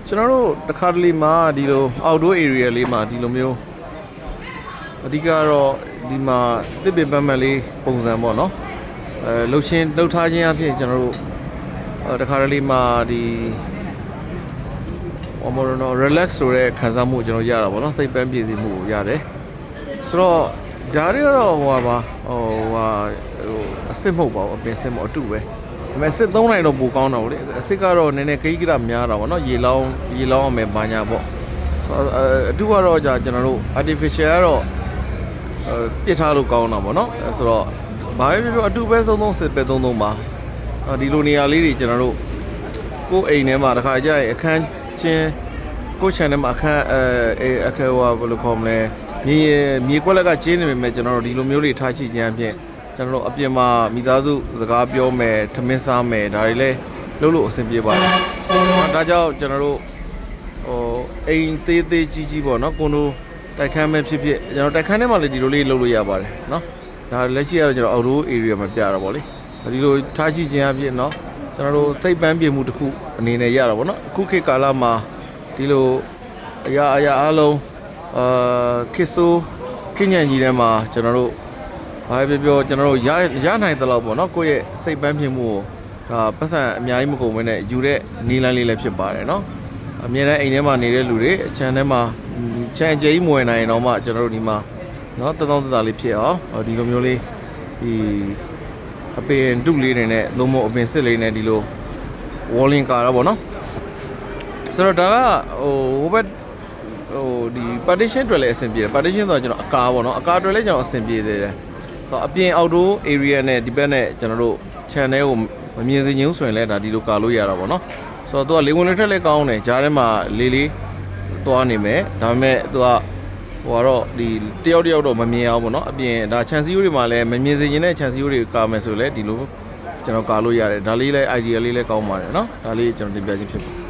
ကျွန်တော်တို့တခါတလေမှာဒီလို outdoor area လေးမှာဒီလိုမျိုးအဓိကတော့ဒီမှာတစ်ပင်ပန်းပန်းလေးပုံစံပေါ့နော်လှုပ်ထားခြင်းအဖြစ်ကျွန်တော်တို့တခါတလေမှာဒီrelax ဆိုတဲ့ခံစားမှုကျွန်တော်ရတာပေါ့နော်စိတ်ပန်းပြေစီမှုကိုရတယ်ဆိုတော့ဒါတွေကတော့ဟိုအစစ်မဟုတ်ပါဘူးအပင်စစ်မဟုတ်အတူပဲဒါပေမဲ့စစ်3နိုင်တော့ပိုကောင်းတော့လေအစစ်ကတော့နည်းနည်းခိကရများတာပေါ့နော်ရေလောင်းအောင်မယ်ဘာညာပေါ့ဆိုတော့အတူကတော့ကျွန်တော်တို့ artificial ကတော့ပြစ်ထားလို့ကောင်းတာပေါ့နော်ဆိုတော့ဘာပဲပြောအတူပဲသုံးစစ်ပဲသုံးပါဒီလိုနေရာလေးတွေကျွန်တော်တို့ကိုယ်အိမ်ထဲမှာတခါကြရင်အခန်းချင်းကို channel မှာအခန်းအခါဘယ်လိုခေါ်မလဲမြေကွက်လက်ကကျင်းနေပေမဲ့ကျွန်တော်တို့ဒီလိုမျိုးတွေထားချိခြင်းအပြင်ကျွန်တော်တို့အပြင်မှာမိသားစုစကားပြောမယ်ထမင်းစားမယ်ဒါတွေလည်းလုပ်လို့အဆင်ပြေပါတယ်ဒါကြောင့်ကျွန်တော်တို့အိမ်သေးကြီးပေါ့နော်ကိုတို့တိုက်ခန်းပဲဖြစ်ဖြစ်ကျွန်တော်တိုက်ခန်းထဲမှာလည်းဒီလိုလေးလုပ်လို့ရပါတယ်နော်ဒါလက်ရှိကတော့ကျွန်တော် outdoor area မှာပြတာပေါ့လေဒီလိုထားချိခြင်းအပြင်နော်ကျွန်တော်တို့စိတ်ပန်းပြေမှုတစ်ခုအနေနဲ့ရတာပေါ့နော်အခုခေတ်ကာလမှာဒီလိုအရာအားလုံးခေတ်ဆိုးခင်းညံကြီးထဲမှာကျွန်တော်တို့ဘာပဲပြောကျွန်တော်တို့ရနိုင်တဲ့လောက်ပေါ့နော်ကိုယ့်ရဲ့စိတ်ပန်းပြေမှုကိုပတ်စံအများကြီးမကုန်ဘဲနဲ့ယူတဲ့နီးလန်းလေးလည်းဖြစ်ပါတယ်နော်အမြဲတမ်းအိမ်ထဲမှာနေတဲ့လူတွေအချမ်းထဲမှာချမ်းကြေးမွေနိုင်တော့မှကျွန်တော်တို့ဒီမှာနော်တောင်းတလေးဖြစ်အောင်ဒီလိုမျိုးလေးဒီအပင်တုလေးတွေနဲ့လုံးမအပင်စစ်လေးနဲ့ဒီလို walling ကာတာပေါ့နော်ဆိုတော့ဒါကဟိုဘက်ဒီ partition တွေလည်းအဆင်ပြေတယ် partition ဆိုတော့ကျွန်တော်အကားပေါ့နော်အကားတွေလည်းကျွန်တော်အဆင်ပြေသေးတယ်ဆိုတော့အပြင် outdoor area နဲ့ဒီဘက်နဲ့ကျွန်တော်တို့ channel ကိုမမြင်စေချင်ဘူးဆိုရင်လည်းဒါဒီလိုကာလို့ရတာပေါ့နော်ဆိုတော့သူကလေဝင်လေထက်လည်းကောင်းတယ်ဂျားထဲမှာလေးသွားနေမယ်ဒါပေမဲ့သူကဟိုကတော့ဒီတယောက်တော့မမြင်အောင်ပေါ့နော်အပြင်ဒါ chance တွေမှာလည်းမမြင်စေချင်တဲ့ chance တွေကာမယ်ဆိုလည်းဒီလိုကျွန်တော်ကာလို့ရတယ်ဒါလေးလည်း idea လေးလည်းကောင်းပါတယ်နော်ဒါလေးကျွန်တော်တင်ပြခြင်းဖြစ်ပါ